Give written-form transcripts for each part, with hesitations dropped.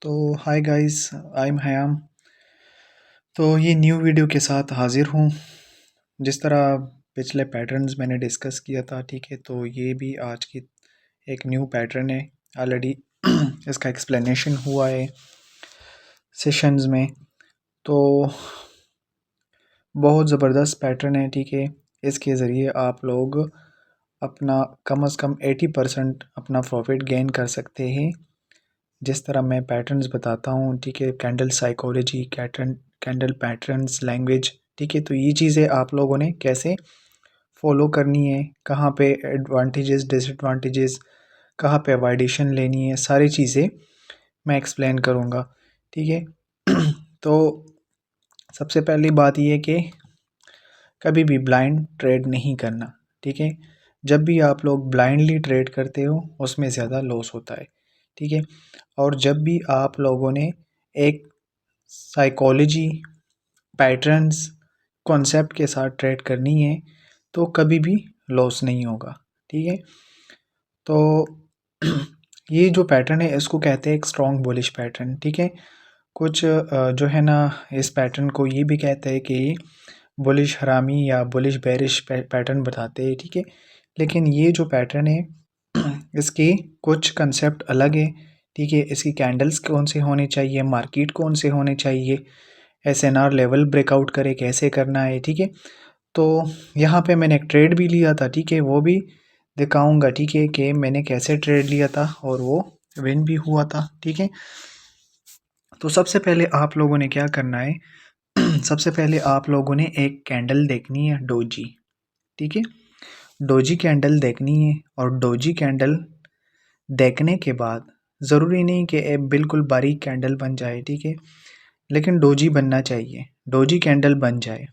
तो hi guys, I am हयाम। तो ये न्यू वीडियो के साथ हाज़िर हूँ। जिस तरह पिछले पैटर्न्स मैंने डिस्कस किया था, ठीक है, तो ये भी आज की एक न्यू पैटर्न है। ऑलरेडी इसका एक्सप्लेनेशन हुआ है सेशंस में। तो बहुत ज़बरदस्त पैटर्न है, ठीक है। इसके ज़रिए आप लोग अपना कम से कम 80% अपना प्रॉफिट गेन कर सकते हैं। जिस तरह मैं पैटर्न्स बताता हूँ, ठीक है, candle psychology, candle patterns, language, ठीक है। तो ये चीज़ें आप लोगों ने कैसे फॉलो करनी है, कहाँ पे एडवांटेजेस, डिसएडवांटेजेस, कहाँ पे अवॉइडेशन लेनी है, सारी चीज़ें मैं एक्सप्लेन करूँगा, ठीक है। तो सबसे पहली बात ये कि कभी भी ब्लाइंड ट्रेड नहीं करना, ठीक है। जब भी आप लोग ब्लाइंडली ट्रेड करते हो उसमें ज़्यादा लॉस होता है, ठीक है। और जब भी आप लोगों ने एक साइकोलॉजी, पैटर्न्स, कॉन्सेप्ट के साथ ट्रेड करनी है तो कभी भी लॉस नहीं होगा, ठीक है। तो ये जो पैटर्न है इसको कहते हैं एक स्ट्रॉन्ग बुलिश पैटर्न, ठीक है। कुछ जो है ना, इस पैटर्न को ये भी कहते हैं कि बुलिश हरामी या बुलिश बेरिश पैटर्न बताते हैं, ठीक है। लेकिन ये जो पैटर्न है इसके कुछ कंसेप्ट अलग है, ठीक है। इसकी कैंडल्स कौन से होने चाहिए, मार्केट कौन से होने चाहिए, एसएनआर लेवल ब्रेकआउट करे कैसे करना है, ठीक है। तो यहाँ पे मैंने एक ट्रेड भी लिया था, ठीक है, वो भी दिखाऊंगा, ठीक है, कि मैंने कैसे ट्रेड लिया था और वो विन भी हुआ था, ठीक है। तो सबसे पहले आप लोगों ने क्या करना है सबसे पहले आप लोगों ने एक कैंडल देखनी है, डोजी, ठीक है। डोजी कैंडल देखनी है और डोजी कैंडल देखने के बाद ज़रूरी नहीं कि एक बिल्कुल बारीक कैंडल बन जाए, ठीक है, लेकिन डोजी बनना चाहिए। डोजी कैंडल बन जाए,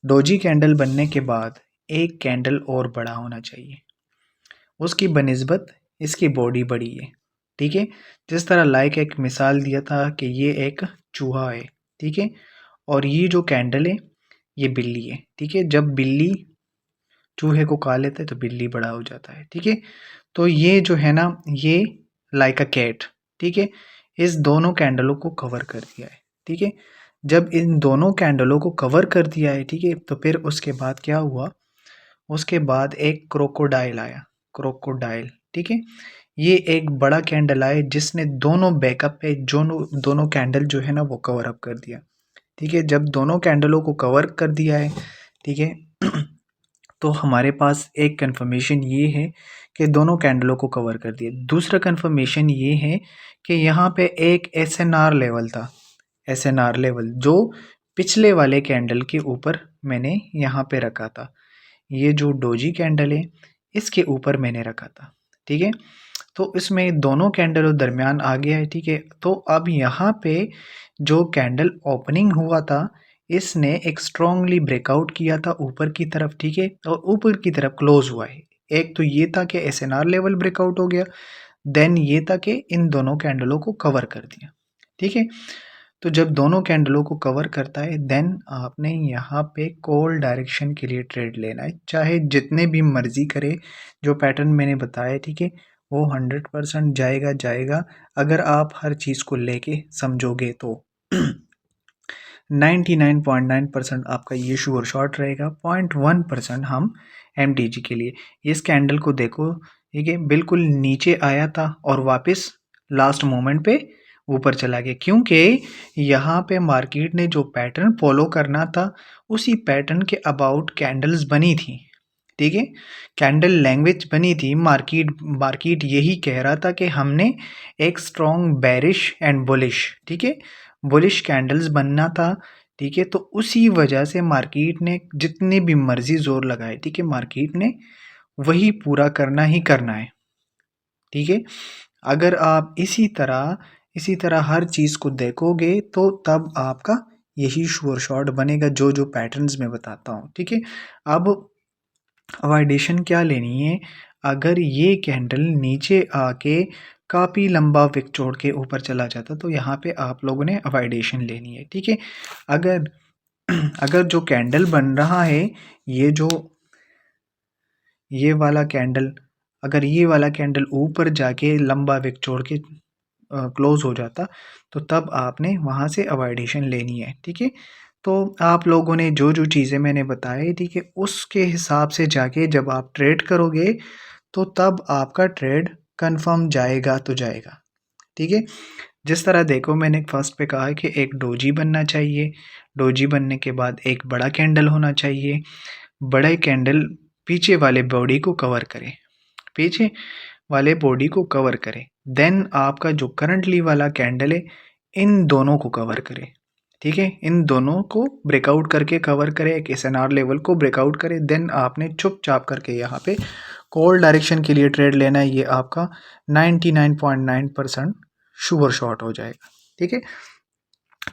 डोजी कैंडल बनने के बाद एक कैंडल और बड़ा होना चाहिए, उसकी बनिस्बत इसकी बॉडी बड़ी है, ठीक है। जिस तरह लाइक एक मिसाल दिया था कि ये एक चूहा है, ठीक है, और ये जो कैंडल है ये बिल्ली है, ठीक है। जब बिल्ली चूहे को खा लेते हैं तो बिल्ली बड़ा हो जाता है, ठीक है। तो ये जो है ना, ये लाइक अ कैट, ठीक है। इस दोनों कैंडलों को कवर कर दिया है, ठीक है। जब इन दोनों कैंडलों को कवर कर दिया है, ठीक है, तो फिर उसके बाद क्या हुआ, उसके बाद एक क्रोकोडाइल आया, क्रोकोडाइल, ठीक है। ये एक बड़ा कैंडल आया जिसने दोनों बैकअप पे दोनों दोनों कैंडल जो है ना वो कवर अप कर दिया, ठीक है। जब दोनों कैंडलों को कवर कर दिया है, ठीक है, तो हमारे पास एक कंफर्मेशन ये है कि दोनों कैंडलों को कवर कर दिया। दूसरा कंफर्मेशन ये है कि यहाँ पे एक एसएनआर लेवल था, एसएनआर लेवल जो पिछले वाले कैंडल के ऊपर मैंने यहाँ पे रखा था। ये जो डोजी कैंडल है इसके ऊपर मैंने रखा था, ठीक है। तो इसमें दोनों कैंडलों दरमियान आ गया है, ठीक है। तो अब यहाँ पे जो कैंडल ओपनिंग हुआ था इसने एक स्ट्रांगली ब्रेकआउट किया था ऊपर की तरफ, ठीक है, और ऊपर की तरफ क्लोज हुआ है। एक तो ये था कि एसएनआर लेवल ब्रेकआउट हो गया, देन ये था कि इन दोनों कैंडलों को कवर कर दिया, ठीक है। तो जब दोनों कैंडलों को कवर करता है देन आपने यहाँ पे कॉल डायरेक्शन के लिए ट्रेड लेना है, चाहे जितने भी मर्जी करे। जो पैटर्न मैंने बताया, ठीक है, वो 100% जाएगा जाएगा अगर आप हर चीज़ को लेके समझोगे तो 99.9% आपका ये श्योर शॉट रहेगा, 0.1% हम एमटीजी के लिए। इस कैंडल को देखो, ठीक है, बिल्कुल नीचे आया था और वापस लास्ट मोमेंट पे ऊपर चला गया, क्योंकि यहाँ पे मार्केट ने जो पैटर्न फॉलो करना था उसी पैटर्न के अबाउट कैंडल्स बनी थी, ठीक है। कैंडल लैंग्वेज बनी थी, मार्केट मार्केट यही कह रहा था कि हमने एक स्ट्रॉन्ग बेरिश एंड बुलिश, ठीक है, बुलिश कैंडल्स बनना था, ठीक है। तो उसी वजह से मार्केट ने जितने भी मर्जी जोर लगाए, ठीक है, मार्केट ने वही पूरा करना ही करना है, ठीक है। अगर आप इसी तरह हर चीज़ को देखोगे तो तब आपका यही श्योर शॉट बनेगा, जो जो पैटर्न्स मैं बताता हूँ, ठीक है। अब अवॉइडेशन क्या लेनी है, अगर ये कैंडल नीचे आके काफ़ी लंबा विक छोड़ के ऊपर चला जाता तो यहाँ पे आप लोगों ने अवॉइडेशन लेनी है, ठीक है। अगर अगर जो कैंडल बन रहा है, ये जो ये वाला कैंडल, अगर ये वाला कैंडल ऊपर जाके लंबा विक छोड़ के क्लोज हो जाता, तो तब आपने वहाँ से अवॉइडेशन लेनी है, ठीक है। तो आप लोगों ने जो जो चीज़ें मैंने बताई, ठीक है, उसके हिसाब से जाके जब आप ट्रेड करोगे तो तब आपका ट्रेड कंफर्म जाएगा तो जाएगा, ठीक है। जिस तरह देखो, मैंने फर्स्ट पे कहा है कि एक डोजी बनना चाहिए, डोजी बनने के बाद एक बड़ा कैंडल होना चाहिए, बड़े कैंडल पीछे वाले बॉडी को कवर करे, पीछे वाले बॉडी को कवर करे, देन आपका जो करंटली वाला कैंडल है इन दोनों को कवर करे, ठीक है, इन दोनों को ब्रेकआउट करके कवर करे, एक एसएनआर लेवल को ब्रेकआउट करे, देन आपने चुपचाप करके यहाँ पे कॉल डायरेक्शन के लिए ट्रेड लेना है। ये आपका 99.9% शुगर शॉट हो जाएगा, ठीक है।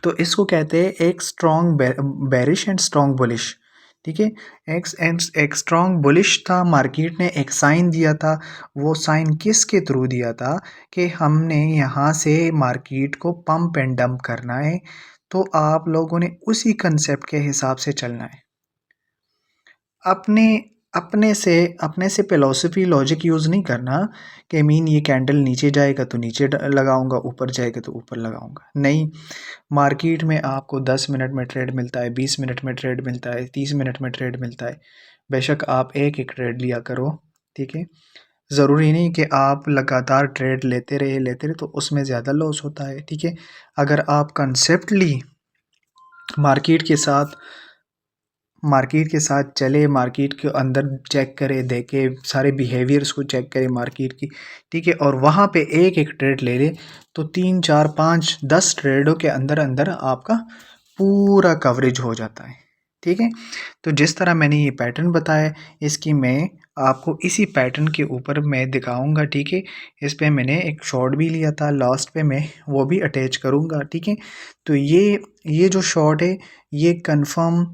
तो इसको कहते हैं एक strong bearish and strong bullish, ठीक है। एक स्ट्रॉन्ग बुलिश था, मार्केट ने एक साइन दिया था, वो साइन किसके थ्रू दिया था कि हमने यहाँ से मार्केट को पंप एंड डंप करना है, तो आप लोगों ने उसी कंसेप्ट के हिसाब से चलना है। अपने अपने से फिलॉसफी लॉजिक यूज़ नहीं करना कि मीन ये कैंडल नीचे जाएगा तो नीचे लगाऊंगा, ऊपर जाएगा तो ऊपर लगाऊंगा, नहीं। मार्केट में आपको 10 मिनट में ट्रेड मिलता है, 20 मिनट में ट्रेड मिलता है, 30 मिनट में ट्रेड मिलता है, बेशक आप एक एक ट्रेड लिया करो, ठीक है। ज़रूरी नहीं कि आप लगातार ट्रेड लेते रहे तो उसमें ज़्यादा लॉस होता है, ठीक है। अगर आप कंसेप्टली मार्केट के साथ मार्केट के साथ चले, मार्केट के अंदर चेक करे, देखे सारे बिहेवियर्स को चेक करे मार्केट की, ठीक है, और वहाँ पे एक एक ट्रेड ले ले, तो 3 4 5 10 ट्रेडों के अंदर अंदर आपका पूरा कवरेज हो जाता है, ठीक है। तो जिस तरह मैंने ये पैटर्न बताया, इसकी मैं आपको इसी पैटर्न के ऊपर मैं दिखाऊंगा, ठीक है। इस पे मैंने एक शॉट भी लिया था, लास्ट पे मैं वो भी अटैच करूंगा, ठीक है। तो ये जो शॉट है ये कंफर्म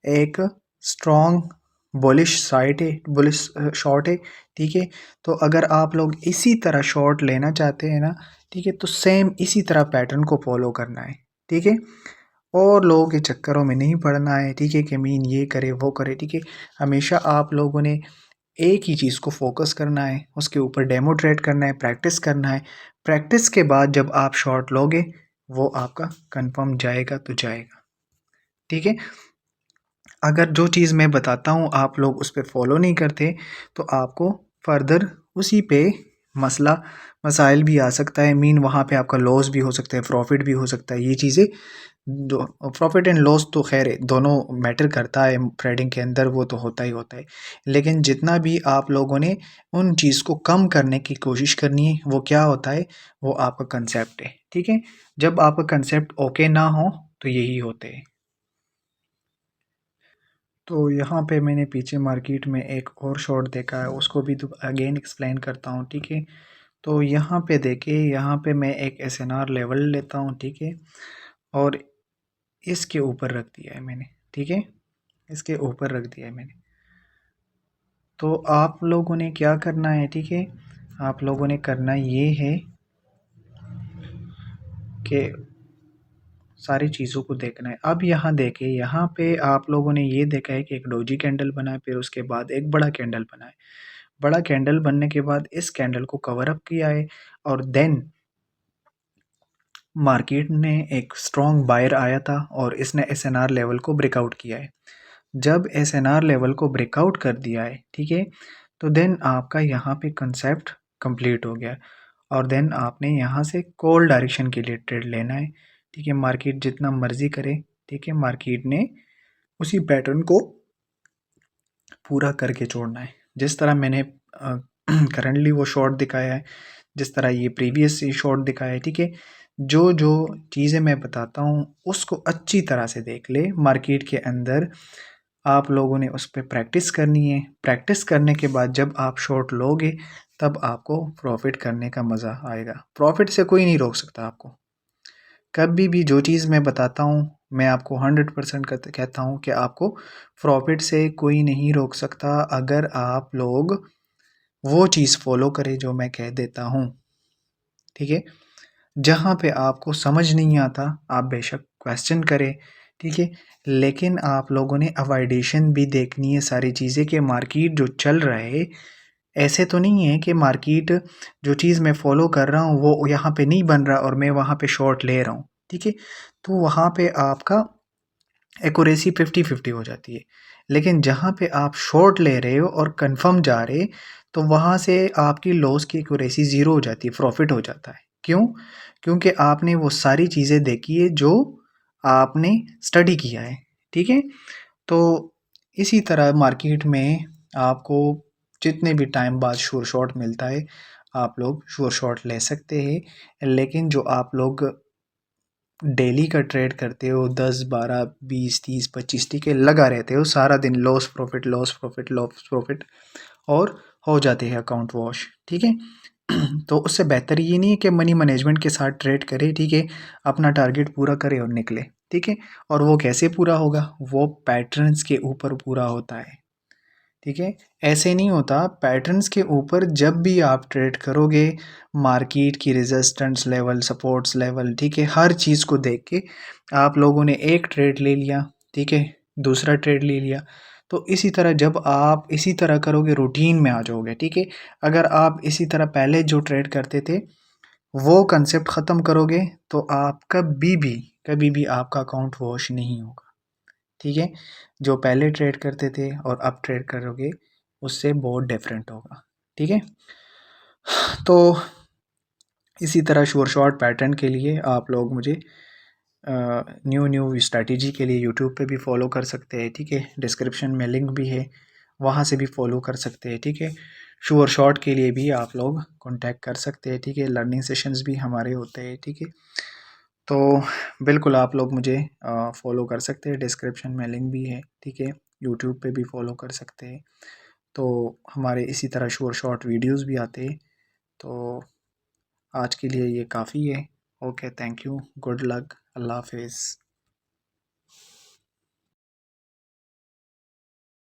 एक स्ट्रॉन्ग बुलिश साइड है, बुलिश शॉट है, ठीक है। तो अगर आप लोग इसी तरह शॉट लेना चाहते हैं ना, ठीक है, तो सेम इसी तरह पैटर्न को फॉलो करना है, ठीक है। और लोगों के चक्करों में नहीं पड़ना है, ठीक है, कि मीन ये करे वो करे, ठीक है। हमेशा आप लोगों ने एक ही चीज़ को फोकस करना है, उसके ऊपर डेमो ट्रेड करना है, प्रैक्टिस करना है। प्रैक्टिस के बाद जब आप शॉट लोगे वो आपका कंफर्म जाएगा तो जाएगा, ठीक है। अगर जो चीज़ मैं बताता हूँ आप लोग उस पे फॉलो नहीं करते, तो आपको फर्दर उसी पे मसला मसाइल भी आ सकता है, मीन वहाँ पे आपका लॉस भी हो सकता है, प्रॉफिट भी हो सकता है। ये चीज़ें जो प्रॉफिट एंड लॉस तो खैर है, दोनों मैटर करता है ट्रेडिंग के अंदर, वो तो होता ही होता है। लेकिन जितना भी आप लोगों ने उन चीज़ को कम करने की कोशिश करनी है, वो क्या होता है, वो आपका कंसेप्ट है, ठीक है। जब आपका कंसेप्ट ओके ना हो तो यही होते हैं। तो यहाँ पे मैंने पीछे मार्केट में एक और शॉट देखा है, उसको भी अगेन एक्सप्लेन करता हूँ, ठीक है। तो यहाँ पे देखिए, यहाँ पे मैं एक एसएनआर लेवल लेता हूँ, ठीक है, और इसके ऊपर रख दिया है मैंने, ठीक है, इसके ऊपर रख दिया है मैंने। तो आप लोगों ने क्या करना है, ठीक है, आप लोगों ने करना ये है कि सारी चीज़ों को देखना है। अब यहाँ देखें, यहाँ पे आप लोगों ने ये देखा है कि एक डोजी कैंडल बना है, फिर उसके बाद एक बड़ा कैंडल बना है। बड़ा कैंडल बनने के बाद इस कैंडल को कवर अप किया है, और देन मार्केट ने एक स्ट्रॉन्ग बायर आया था और इसने एसएनआर लेवल को ब्रेकआउट किया है। जब एसएनआर लेवल को ब्रेकआउट कर दिया है, ठीक है, तो देन आपका यहाँ पे कंसेप्ट कंप्लीट हो गया, और देन आपने यहाँ से कॉल डायरेक्शन के लिए ट्रेड लेना है, ठीक है। मार्केट जितना मर्जी करे, ठीक है, मार्केट ने उसी पैटर्न को पूरा करके छोड़ना है। जिस तरह मैंने करंटली वो शॉट दिखाया है, जिस तरह ये प्रीवियस शॉट दिखाया है, ठीक है। जो जो चीज़ें मैं बताता हूँ उसको अच्छी तरह से देख ले। मार्केट के अंदर आप लोगों ने उस पर प्रैक्टिस करनी है। प्रैक्टिस करने के बाद जब आप शॉट लोगे तब आपको प्रॉफिट करने का मज़ा आएगा। प्रॉफिट से कोई नहीं रोक सकता आपको। कभी भी जो चीज़ मैं बताता हूँ, मैं आपको 100% कहता हूँ कि आपको प्रॉफिट से कोई नहीं रोक सकता, अगर आप लोग वो चीज़ फॉलो करें जो मैं कह देता हूँ, ठीक है। जहाँ पे आपको समझ नहीं आता आप बेशक क्वेश्चन करें, ठीक है, लेकिन आप लोगों ने अवॉइडेशन भी देखनी है सारी चीज़ें, कि मार्केट जो चल रहा है ऐसे तो नहीं है कि मार्केट जो चीज़ मैं फ़ॉलो कर रहा हूँ वो यहाँ पे नहीं बन रहा और मैं वहाँ पे शॉर्ट ले रहा हूँ, ठीक है? तो वहाँ पे आपका एक्यूरेसी 50-50 हो जाती है। लेकिन जहाँ पे आप शॉर्ट ले रहे हो और कन्फर्म जा रहे, तो वहाँ से आपकी लॉस की एक्यूरेसी ज़ीरो हो जाती है, प्रॉफ़िट हो जाता है। क्यों? क्योंकि आपने वो सारी चीज़ें देखी है जो आपने स्टडी किया है, ठीक है? तो इसी तरह मार्केट में आपको जितने भी टाइम बाद श्योर शॉट मिलता है, आप लोग श्योर शॉट ले सकते हैं। लेकिन जो आप लोग डेली का ट्रेड करते हो 10 12 20 30 25, ठीक है, लगा रहते हो सारा दिन, loss profit loss profit loss profit, और हो जाते हैं अकाउंट वॉश, ठीक है। तो उससे बेहतर ये नहीं है कि मनी मैनेजमेंट के साथ ट्रेड करें, ठीक है, अपना टारगेट पूरा करें और निकले, ठीक है। और वो कैसे पूरा होगा? वो पैटर्न्स के ऊपर पूरा होता है, ठीक है। ऐसे नहीं होता, पैटर्न्स के ऊपर जब भी आप ट्रेड करोगे, मार्केट की रेजिस्टेंस लेवल, सपोर्ट्स लेवल, ठीक है, हर चीज़ को देख के आप लोगों ने एक ट्रेड ले लिया, ठीक है, दूसरा ट्रेड ले लिया। तो इसी तरह जब आप इसी तरह करोगे रूटीन में आ जाओगे, ठीक है। अगर आप इसी तरह पहले जो ट्रेड करते थे वो कंसेप्ट ख़त्म करोगे तो आप कभी भी आपका अकाउंट वॉश नहीं होगा, ठीक है। जो पहले ट्रेड करते थे और अब ट्रेड करोगे उससे बहुत डिफरेंट होगा, ठीक है। तो इसी तरह श्योर शॉट पैटर्न के लिए आप लोग मुझे न्यू न्यू स्ट्रैटेजी के लिए यूट्यूब पे भी फॉलो कर सकते हैं, ठीक है। डिस्क्रिप्शन में लिंक भी है, वहाँ से भी फॉलो कर सकते हैं, ठीक है। श्योर शॉट के लिए भी आप लोग कांटेक्ट कर सकते हैं, ठीक है। लर्निंग सेशंस भी हमारे होते हैं, ठीक है। तो बिल्कुल आप लोग मुझे फॉलो कर सकते हैं, डिस्क्रिप्शन में लिंक भी है, ठीक है। यूट्यूब पे भी फॉलो कर सकते हैं। तो हमारे इसी तरह श्योर शॉट वीडियोस भी आते हैं। तो आज के लिए ये काफ़ी है। Okay, thank you, good luck, अल्लाह हाफिज़।